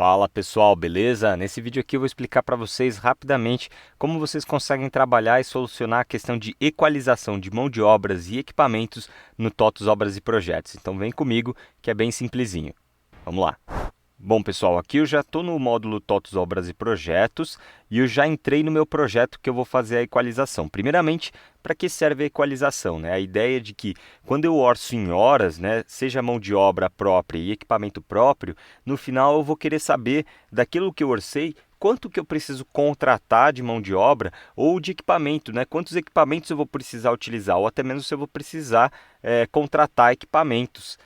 Fala pessoal, beleza? Nesse vídeo aqui eu vou explicar para vocês rapidamente como vocês conseguem trabalhar e solucionar a questão de equalização de mão de obras e equipamentos no TOTVS Obras e Projetos. Então vem comigo que é bem simplesinho. Vamos lá! Bom pessoal, aqui eu já estou no módulo TOTVS Obras e Projetos e eu já entrei no meu projeto que eu vou fazer a equalização. Primeiramente, para que serve a equalização? A ideia de que quando eu orço em horas, seja mão de obra própria e equipamento próprio, no final eu vou querer saber daquilo que eu orcei, quanto que eu preciso contratar de mão de obra ou de equipamento, quantos equipamentos eu vou precisar utilizar ou até mesmo se eu vou precisar contratar equipamentos.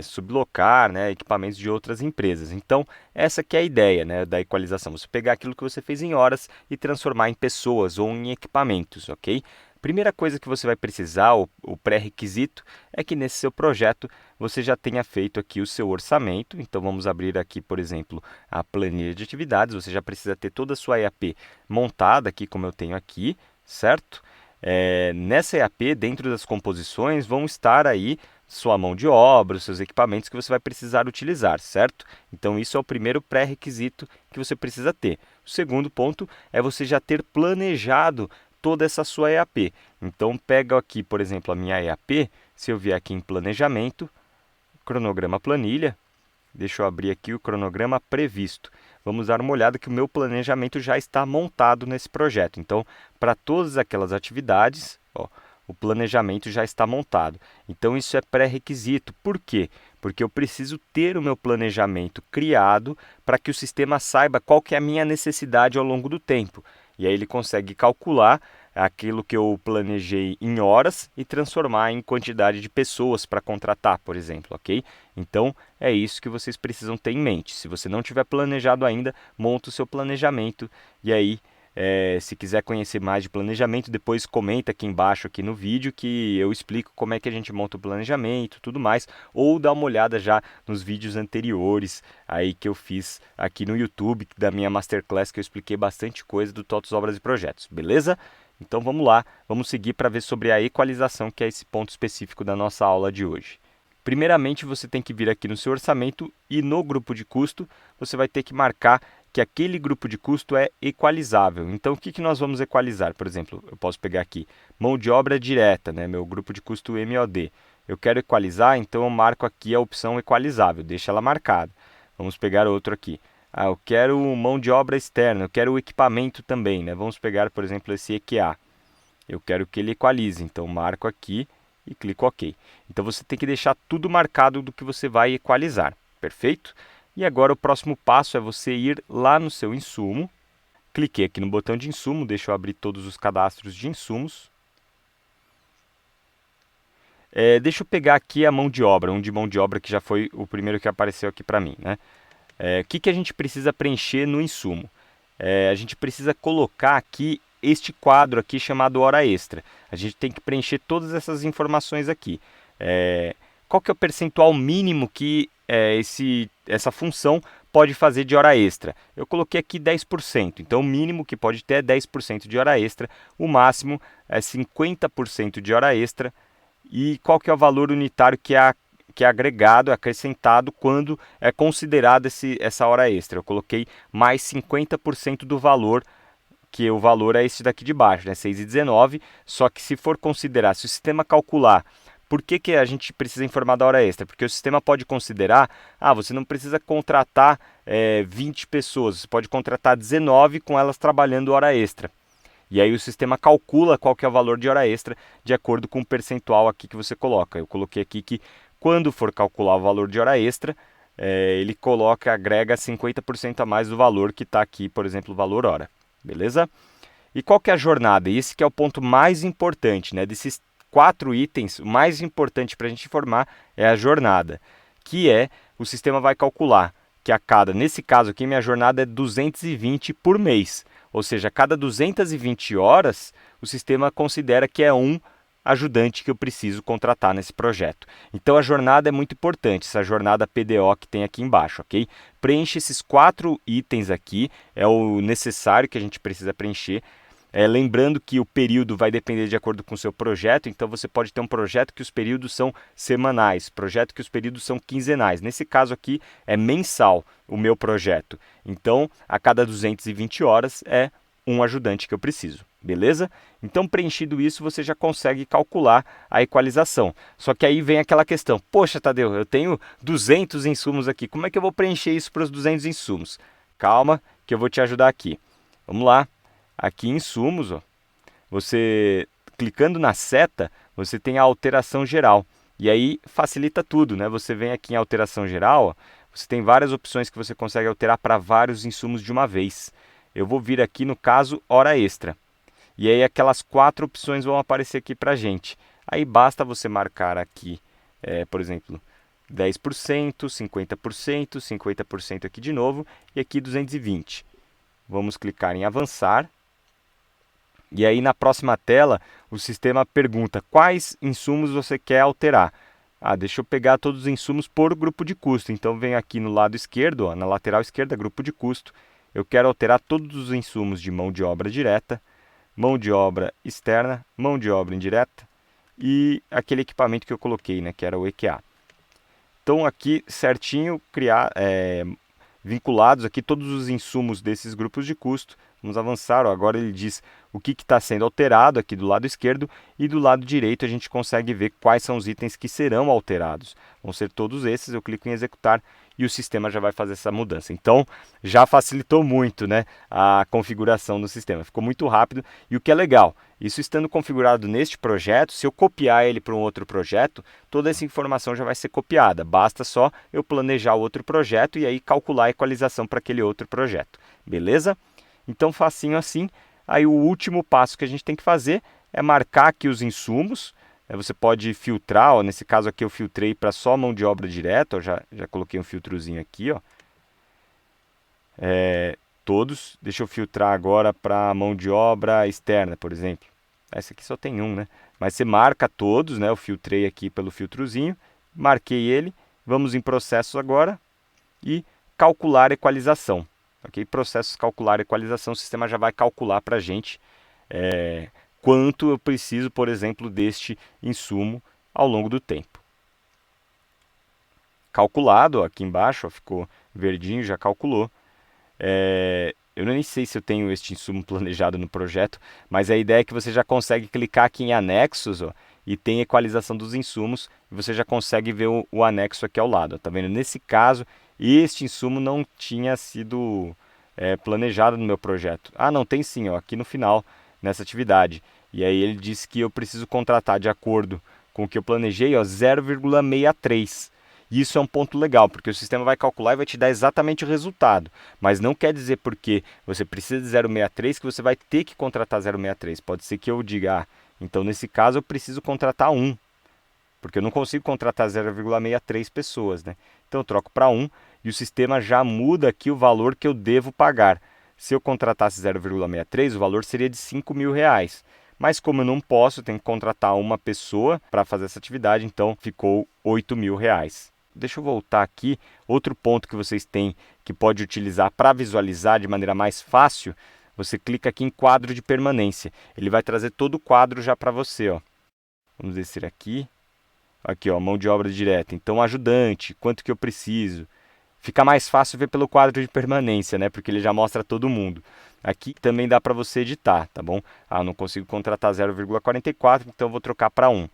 Sublocar equipamentos de outras empresas. Então, essa que é a ideia da equalização. Você pegar aquilo que você fez em horas e transformar em pessoas ou em equipamentos, ok? Primeira coisa que você vai precisar, o pré-requisito, é que nesse seu projeto você já tenha feito aqui o seu orçamento. Então, vamos abrir aqui, por exemplo, a planilha de atividades. Você já precisa ter toda a sua EAP montada aqui, como eu tenho aqui, certo? Nessa EAP, dentro das composições, vão estar aí sua mão de obra, os seus equipamentos que você vai precisar utilizar, certo? Então, isso é o primeiro pré-requisito que você precisa ter. O segundo ponto é você já ter planejado toda essa sua EAP. Então, pega aqui, por exemplo, a minha EAP, se eu vier aqui em planejamento, cronograma planilha, deixa eu abrir aqui o cronograma previsto. Vamos dar uma olhada que o meu planejamento já está montado nesse projeto. Então, para todas aquelas atividades, o planejamento já está montado. Então, isso é pré-requisito. Por quê? Porque eu preciso ter o meu planejamento criado para que o sistema saiba qual que é a minha necessidade ao longo do tempo. E aí ele consegue calcular aquilo que eu planejei em horas e transformar em quantidade de pessoas para contratar, por exemplo, ok? Então, é isso que vocês precisam ter em mente. Se você não tiver planejado ainda, monta o seu planejamento e aí, se quiser conhecer mais de planejamento, depois comenta aqui embaixo aqui no vídeo que eu explico como é que a gente monta o planejamento, tudo mais, ou dá uma olhada já nos vídeos anteriores aí que eu fiz aqui no YouTube da minha Masterclass, que eu expliquei bastante coisa do TOTVS Obras e Projetos, beleza? Então vamos lá, vamos seguir para ver sobre a equalização, que é esse ponto específico da nossa aula de hoje. Primeiramente, você tem que vir aqui no seu orçamento e no grupo de custo, você vai ter que marcar que aquele grupo de custo é equalizável. Então, o que nós vamos equalizar? Por exemplo, eu posso pegar aqui, mão de obra direta, meu grupo de custo MOD. Eu quero equalizar, então eu marco aqui a opção equalizável, deixa ela marcada. Vamos pegar outro aqui. Eu quero mão de obra externa, eu quero o equipamento também. Vamos pegar, por exemplo, esse EQA. Eu quero que ele equalize, então marco aqui e clico OK. Então, você tem que deixar tudo marcado do que você vai equalizar, perfeito? E agora o próximo passo é você ir lá no seu insumo. Cliquei aqui no botão de insumo, deixa eu abrir todos os cadastros de insumos. Deixa eu pegar aqui a mão de obra, de mão de obra que já foi o primeiro que apareceu aqui para mim. O que a gente precisa preencher no insumo? A gente precisa colocar aqui este quadro aqui chamado hora extra. A gente tem que preencher todas essas informações aqui. Qual que é o percentual mínimo que essa função pode fazer de hora extra? Eu coloquei aqui 10%, então o mínimo que pode ter é 10% de hora extra, o máximo é 50% de hora extra. E qual que é o valor unitário que é agregado, acrescentado quando é considerada essa hora extra? Eu coloquei mais 50% do valor, que o valor é esse daqui de baixo, 6,19, só que se for considerar, se o sistema calcular, por que a gente precisa informar da hora extra? Porque o sistema pode considerar, você não precisa contratar 20 pessoas, você pode contratar 19 com elas trabalhando hora extra. E aí o sistema calcula qual que é o valor de hora extra de acordo com o percentual aqui que você coloca. Eu coloquei aqui que quando for calcular o valor de hora extra, ele agrega 50% a mais do valor que está aqui, por exemplo, o valor hora. Beleza? E qual que é a jornada? Esse que é o ponto mais importante, desses 4 itens, o mais importante para a gente informar é a jornada, que o sistema vai calcular que nesse caso aqui, minha jornada é 220 por mês. Ou seja, a cada 220 horas, o sistema considera que é um ajudante que eu preciso contratar nesse projeto. Então, a jornada é muito importante, essa jornada PDO que tem aqui embaixo, ok? Preenche esses 4 itens aqui, é o necessário que a gente precisa preencher. Lembrando que o período vai depender de acordo com o seu projeto, então você pode ter um projeto que os períodos são semanais, projeto que os períodos são quinzenais. Nesse caso aqui é mensal o meu projeto, então a cada 220 horas é um ajudante que eu preciso, beleza? Então preenchido isso você já consegue calcular a equalização. Só que aí vem aquela questão, poxa Tadeu, eu tenho 200 insumos aqui, como é que eu vou preencher isso para os 200 insumos? Calma que eu vou te ajudar aqui. Vamos lá. Aqui em insumos, ó, você clicando na seta, você tem a alteração geral. E aí facilita tudo, né? Você vem aqui em alteração geral, ó, você tem várias opções que você consegue alterar para vários insumos de uma vez. Eu vou vir aqui no caso hora extra. E aí aquelas 4 opções vão aparecer aqui para a gente. Aí basta você marcar aqui, por exemplo, 10%, 50%, 50% aqui de novo e aqui 220. Vamos clicar em avançar. E aí na próxima tela, o sistema pergunta quais insumos você quer alterar. Deixa eu pegar todos os insumos por grupo de custo. Então venho aqui no lado esquerdo, ó, na lateral esquerda, grupo de custo. Eu quero alterar todos os insumos de mão de obra direta, mão de obra externa, mão de obra indireta e aquele equipamento que eu coloquei, né, que era o EQA. Então aqui certinho, vinculados aqui todos os insumos desses grupos de custo. Vamos avançar, ó. Agora ele diz o que está sendo alterado aqui do lado esquerdo e do lado direito a gente consegue ver quais são os itens que serão alterados. Vão ser todos esses, eu clico em executar e o sistema já vai fazer essa mudança. Então já facilitou muito, né, a configuração do sistema, ficou muito rápido e o que é legal, isso estando configurado neste projeto, se eu copiar ele para um outro projeto, toda essa informação já vai ser copiada, basta só eu planejar o outro projeto e aí calcular a equalização para aquele outro projeto, beleza? Então facinho assim. Aí o último passo que a gente tem que fazer é marcar aqui os insumos. Você pode filtrar, ó, nesse caso aqui eu filtrei para só mão de obra direta, ó, já coloquei um filtrozinho aqui, ó. Todos, deixa eu filtrar agora para mão de obra externa, por exemplo. Essa aqui só tem um, né? Mas você marca todos, né? Eu filtrei aqui pelo filtrozinho, marquei ele, vamos em processos agora e calcular equalização. Okay? Processos calcular equalização, o sistema já vai calcular para a gente quanto eu preciso, por exemplo, deste insumo ao longo do tempo. Calculado, ó, aqui embaixo, ó, ficou verdinho, já calculou. Eu nem sei se eu tenho este insumo planejado no projeto, mas a ideia é que você já consegue clicar aqui em anexos, ó, e tem equalização dos insumos, e você já consegue ver o anexo aqui ao lado. Tá vendo? Nesse caso, este insumo não tinha sido planejado no meu projeto. Não, tem sim, ó, aqui no final, nessa atividade. E aí ele diz que eu preciso contratar de acordo com o que eu planejei, 0,63. E isso é um ponto legal, porque o sistema vai calcular e vai te dar exatamente o resultado. Mas não quer dizer porque você precisa de 0,63 que você vai ter que contratar 0,63. Pode ser que eu diga, então nesse caso eu preciso contratar 1. Porque eu não consigo contratar 0,63 pessoas, né? Então eu troco para 1 e o sistema já muda aqui o valor que eu devo pagar. Se eu contratasse 0,63, o valor seria de R$5.000. Mas como eu não posso, eu tenho que contratar uma pessoa para fazer essa atividade, então ficou R$8.000. Deixa eu voltar aqui. Outro ponto que vocês têm que pode utilizar para visualizar de maneira mais fácil, você clica aqui em quadro de permanência. Ele vai trazer todo o quadro já para você, ó. Vamos descer aqui. Aqui, ó, mão de obra direta. Então, ajudante, quanto que eu preciso? Fica mais fácil ver pelo quadro de permanência, né? Porque ele já mostra todo mundo. Aqui também dá para você editar, tá bom? Não consigo contratar 0,44, então eu vou trocar para 1.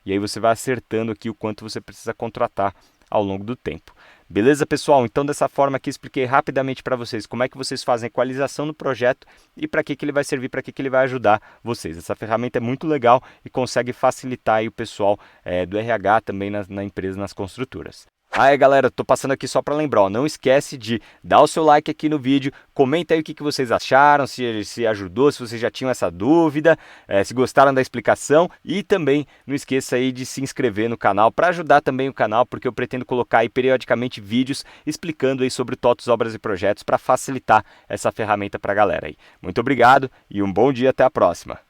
E aí você vai acertando aqui o quanto você precisa contratar ao longo do tempo. Beleza, pessoal? Então, dessa forma aqui, expliquei rapidamente para vocês como é que vocês fazem a equalização no projeto e para que ele vai servir, para que ele vai ajudar vocês. Essa ferramenta é muito legal e consegue facilitar aí o pessoal do RH também na empresa, nas construtoras. Galera, eu tô passando aqui só para lembrar, não esquece de dar o seu like aqui no vídeo, comenta aí o que vocês acharam, se ajudou, se vocês já tinham essa dúvida, se gostaram da explicação e também não esqueça aí de se inscrever no canal para ajudar também o canal, porque eu pretendo colocar aí periodicamente vídeos explicando aí sobre TOTOS, obras e projetos para facilitar essa ferramenta para a galera aí. Muito obrigado e um bom dia, até a próxima!